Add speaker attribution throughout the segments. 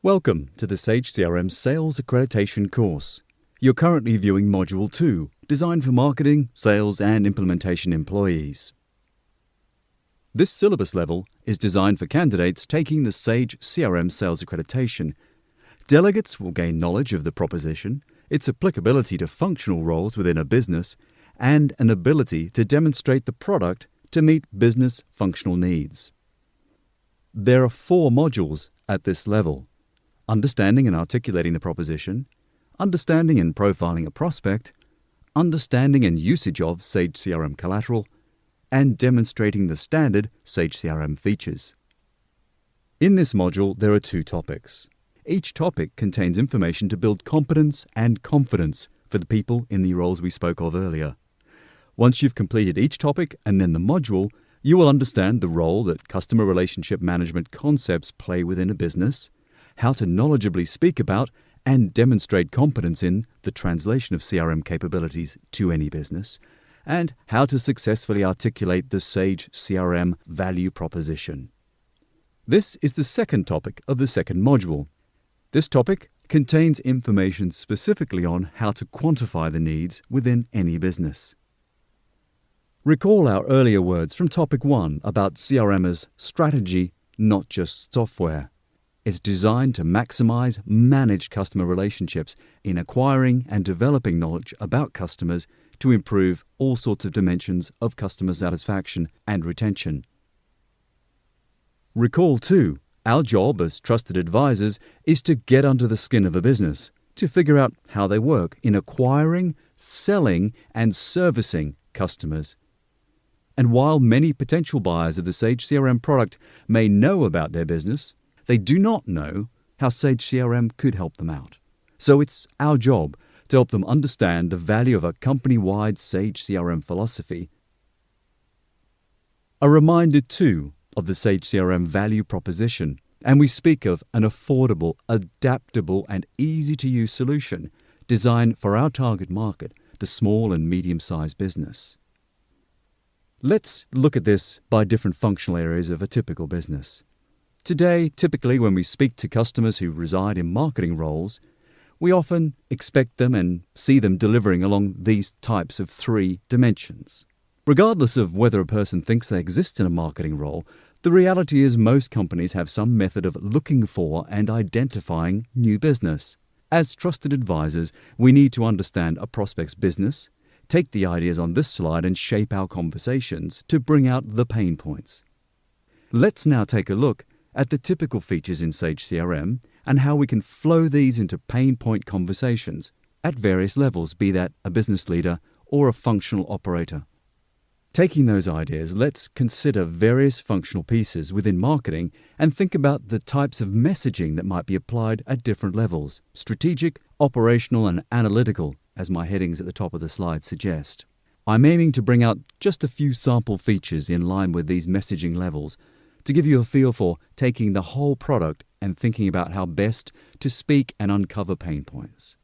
Speaker 1: Welcome to the Sage CRM Sales Accreditation course. You're currently viewing Module 2, designed for marketing, sales and implementation employees. This syllabus level is designed for candidates taking the Sage CRM Sales Accreditation. Delegates will gain knowledge of the proposition, its applicability to functional roles within a business, and an ability to demonstrate the product to meet business functional needs. There are 4 modules at this level: understanding and articulating the proposition, understanding and profiling a prospect, understanding and usage of Sage CRM collateral, and demonstrating the standard Sage CRM features. In this module, there are 2 topics. Each topic contains information to build competence and confidence for the people in the roles we spoke of earlier. Once you've completed each topic and then the module, you will understand the role that customer relationship management concepts play within a business, how to knowledgeably speak about and demonstrate competence in the translation of CRM capabilities to any business, and how to successfully articulate the Sage CRM value proposition. This is the second topic of the second module. This topic contains information specifically on how to quantify the needs within any business. Recall our earlier words from Topic 1 about CRM as strategy, not just software. It's designed to maximize, manage customer relationships in acquiring and developing knowledge about customers to improve all sorts of dimensions of customer satisfaction and retention. Recall, too, our job as trusted advisors is to get under the skin of a business, to figure out how they work in acquiring, selling, and servicing customers. And while many potential buyers of the Sage CRM product may know about their business, they do not know how Sage CRM could help them out. So it's our job to help them understand the value of a company-wide Sage CRM philosophy. A reminder, too, of the Sage CRM value proposition, and we speak of an affordable, adaptable, and easy-to-use solution designed for our target market, the small and medium-sized business. Let's look at this by different functional areas of a typical business. Today, typically when we speak to customers who reside in marketing roles, we often expect them and see them delivering along these types of 3 dimensions. Regardless of whether a person thinks they exist in a marketing role, the reality is most companies have some method of looking for and identifying new business. As trusted advisors, we need to understand a prospect's business, take the ideas on this slide and shape our conversations to bring out the pain points. Let's now take a look at the typical features in Sage CRM and how we can flow these into pain point conversations at various levels, be that a business leader or a functional operator. Taking those ideas, let's consider various functional pieces within marketing and think about the types of messaging that might be applied at different levels: strategic, operational, and analytical, as my headings at the top of the slide suggest. I'm aiming to bring out just a few sample features in line with these messaging levels to give you a feel for taking the whole product and thinking about how best to speak and uncover pain points.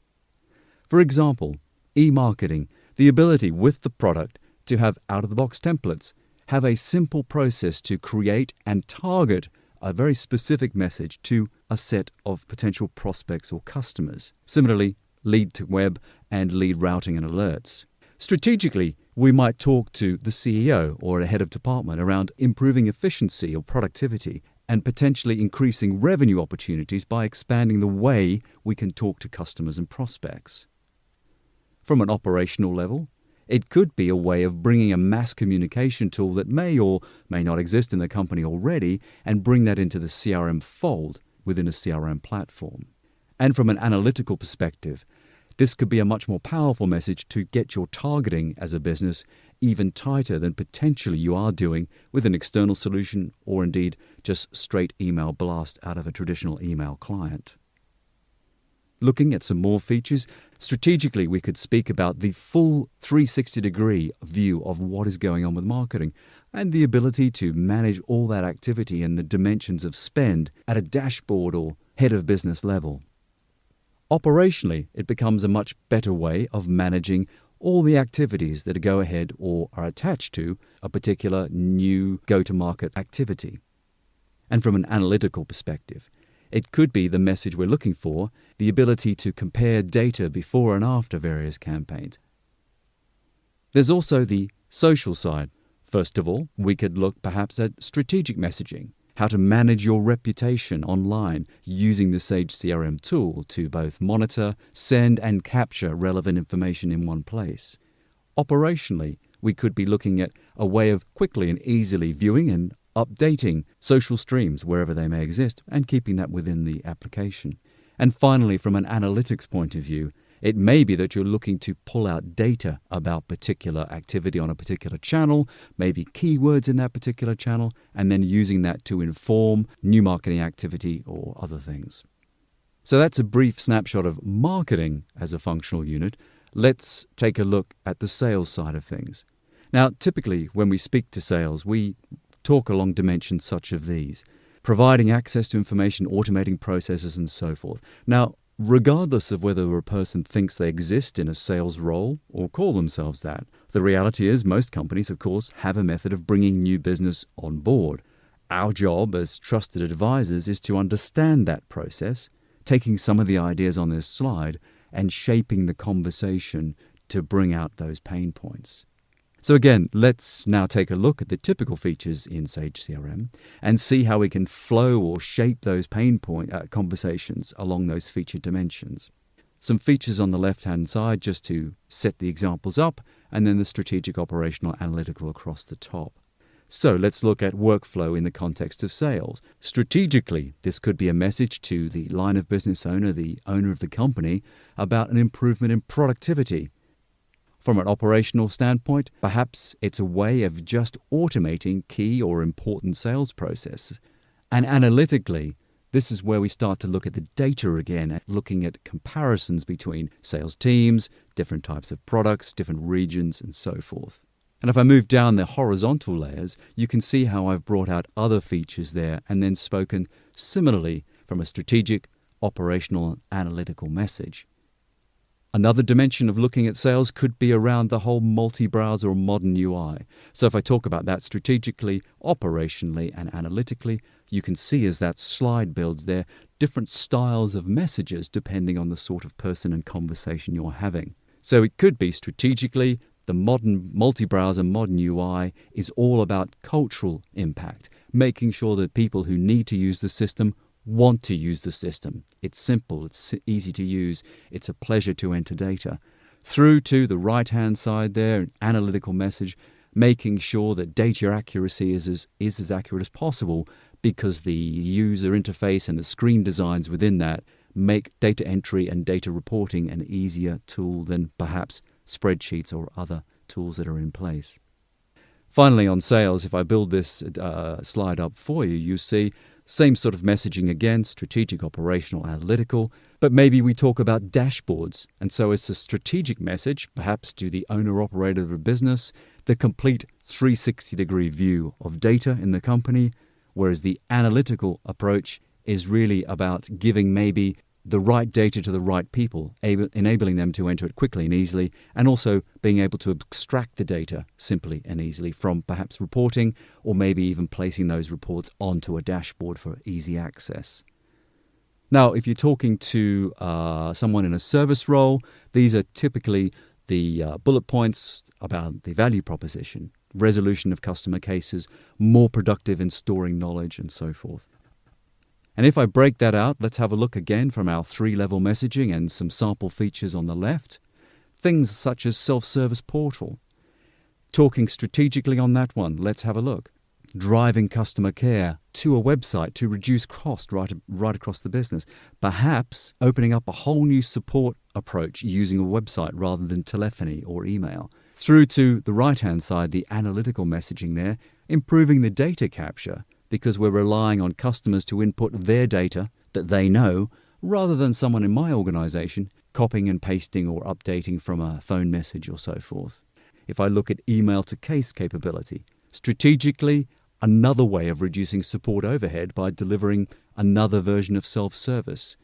Speaker 1: For example, e-marketing, the ability with the product to have out-of-the-box templates, have a simple process to create and target a very specific message to a set of potential prospects or customers. Similarly, lead to web and lead routing and alerts. Strategically, we might talk to the CEO or a head of department around improving efficiency or productivity and potentially increasing revenue opportunities by expanding the way we can talk to customers and prospects. From an operational level, it could be a way of bringing a mass communication tool that may or may not exist in the company already and bring that into the CRM fold within a CRM platform. And from an analytical perspective, this could be a much more powerful message to get your targeting as a business even tighter than potentially you are doing with an external solution or indeed just straight email blast out of a traditional email client. Looking at some more features, strategically we could speak about the full 360-degree view of what is going on with marketing and the ability to manage all that activity and the dimensions of spend at a dashboard or head of business level. Operationally, it becomes a much better way of managing all the activities that go ahead or are attached to a particular new go-to-market activity. And from an analytical perspective, It could be the message we're looking for, the ability to compare data before and after various campaigns. There's also the social side. First of all, we could look perhaps at strategic messaging, how to manage your reputation online using the Sage CRM tool to both monitor, send, and capture relevant information in one place. Operationally, we could be looking at a way of quickly and easily viewing and updating social streams wherever they may exist and keeping that within the application. And finally, from an analytics point of view, it may be that you're looking to pull out data about particular activity on a particular channel, maybe keywords in that particular channel, and then using that to inform new marketing activity or other things. So that's a brief snapshot of marketing as a functional unit. Let's take a look at the sales side of things. Now, typically when we speak to sales, we talk along dimensions such as these: providing access to information, automating processes, and so forth. Now, regardless of whether a person thinks they exist in a sales role or call themselves that, the reality is most companies, of course, have a method of bringing new business on board. Our job as trusted advisors is to understand that process, taking some of the ideas on this slide and shaping the conversation to bring out those pain points. So again, let's now take a look at the typical features in Sage CRM and see how we can flow or shape those pain point conversations along those feature dimensions. Some features on the left-hand side just to set the examples up, and then the strategic, operational, analytical across the top. So let's look at workflow in the context of sales. Strategically, this could be a message to the line of business owner, the owner of the company, about an improvement in productivity. From an operational standpoint, perhaps it's a way of just automating key or important sales processes. And analytically, this is where we start to look at the data again, looking at comparisons between sales teams, different types of products, different regions, and so forth. And if I move down the horizontal layers, you can see how I've brought out other features there and then spoken similarly from a strategic, operational, and analytical message. Another dimension of looking at sales could be around the whole multi-browser or modern UI. So if I talk about that strategically, operationally, and analytically, you can see as that slide builds there different styles of messages depending on the sort of person and conversation you're having. So it could be strategically, the modern multi-browser, modern UI is all about cultural impact, making sure that people who need to use the system want to use the system. It's simple, it's easy to use, it's a pleasure to enter data. Through to the right-hand side there, an analytical message, making sure that data accuracy is as accurate as possible because the user interface and the screen designs within that make data entry and data reporting an easier tool than perhaps spreadsheets or other tools that are in place. Finally, on sales, if I build this slide up for you, you see same sort of messaging again, strategic, operational, analytical, but maybe we talk about dashboards. And so it's a strategic message, perhaps to the owner-operator of a business, the complete 360-degree view of data in the company, whereas the analytical approach is really about giving maybe the right data to the right people, enabling them to enter it quickly and easily, and also being able to extract the data simply and easily from perhaps reporting, or maybe even placing those reports onto a dashboard for easy access. Now, if you're talking to someone in a service role, these are typically the bullet points about the value proposition, resolution of customer cases, more productive in storing knowledge, and so forth. And if I break that out, let's have a look again from our 3-level messaging and some sample features on the left. Things such as self-service portal. Talking strategically on that one, let's have a look. Driving customer care to a website to reduce cost right across the business. Perhaps opening up a whole new support approach using a website rather than telephony or email. Through to the right-hand side, the analytical messaging there, improving the data capture, because we're relying on customers to input their data that they know, rather than someone in my organization copying and pasting or updating from a phone message or so forth. If I look at email to case capability, strategically, another way of reducing support overhead by delivering another version of self-service.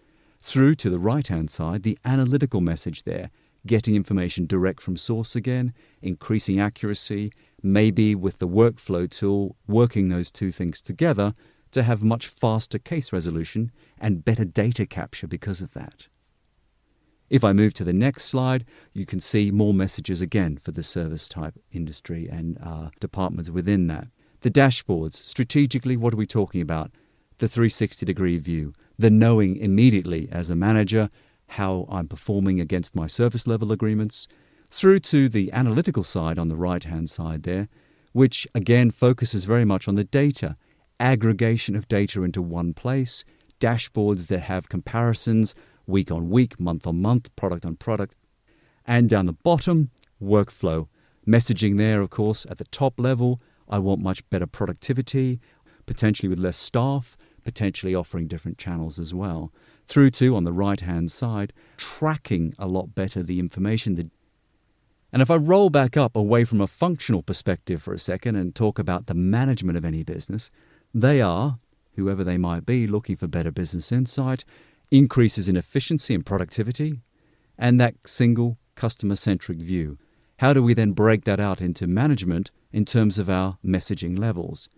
Speaker 1: Through to the right-hand side, the analytical message there, getting information direct from source again, increasing accuracy, maybe with the workflow tool, working those two things together to have much faster case resolution and better data capture because of that. If I move to the next slide, you can see more messages again for the service type industry and departments within that. The dashboards, strategically, what are we talking about? The 360-degree view, the knowing immediately as a manager how I'm performing against my service level agreements, through to the analytical side on the right-hand side there, which again focuses very much on the data, aggregation of data into one place, dashboards that have comparisons week on week, month on month, product on product. And down the bottom, workflow. Messaging there, of course, at the top level, I want much better productivity, potentially with less staff, potentially offering different channels as well. Through to, on the right-hand side, tracking a lot better the information. And if I roll back up away from a functional perspective for a second and talk about the management of any business, they are, whoever they might be, looking for better business insight, increases in efficiency and productivity, and that single customer-centric view. How do we then break that out into management in terms of our messaging levels?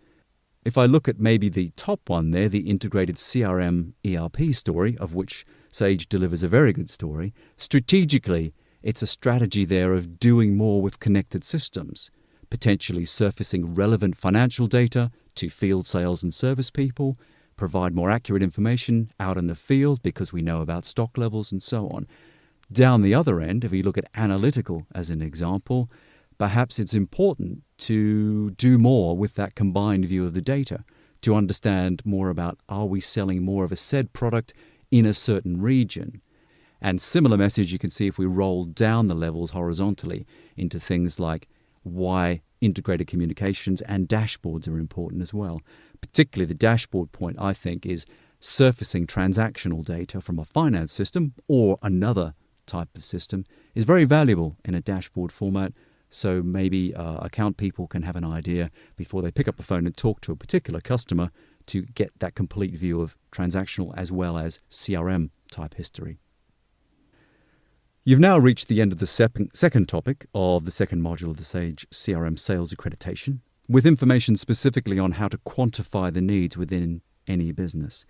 Speaker 1: If I look at maybe the top one there, the integrated CRM ERP story, of which Sage delivers a very good story, strategically, it's a strategy there of doing more with connected systems, potentially surfacing relevant financial data to field sales and service people, provide more accurate information out in the field because we know about stock levels and so on. Down the other end, if we look at analytical as an example, perhaps it's important to do more with that combined view of the data, to understand more about, are we selling more of a said product in a certain region? And similar message you can see if we roll down the levels horizontally into things like why integrated communications and dashboards are important as well. Particularly the dashboard point, I think, is surfacing transactional data from a finance system or another type of system is very valuable in a dashboard format. So maybe account people can have an idea before they pick up the phone and talk to a particular customer to get that complete view of transactional as well as CRM type history. You've now reached the end of the second topic of the second module of the Sage CRM Sales Accreditation, with information specifically on how to quantify the needs within any business.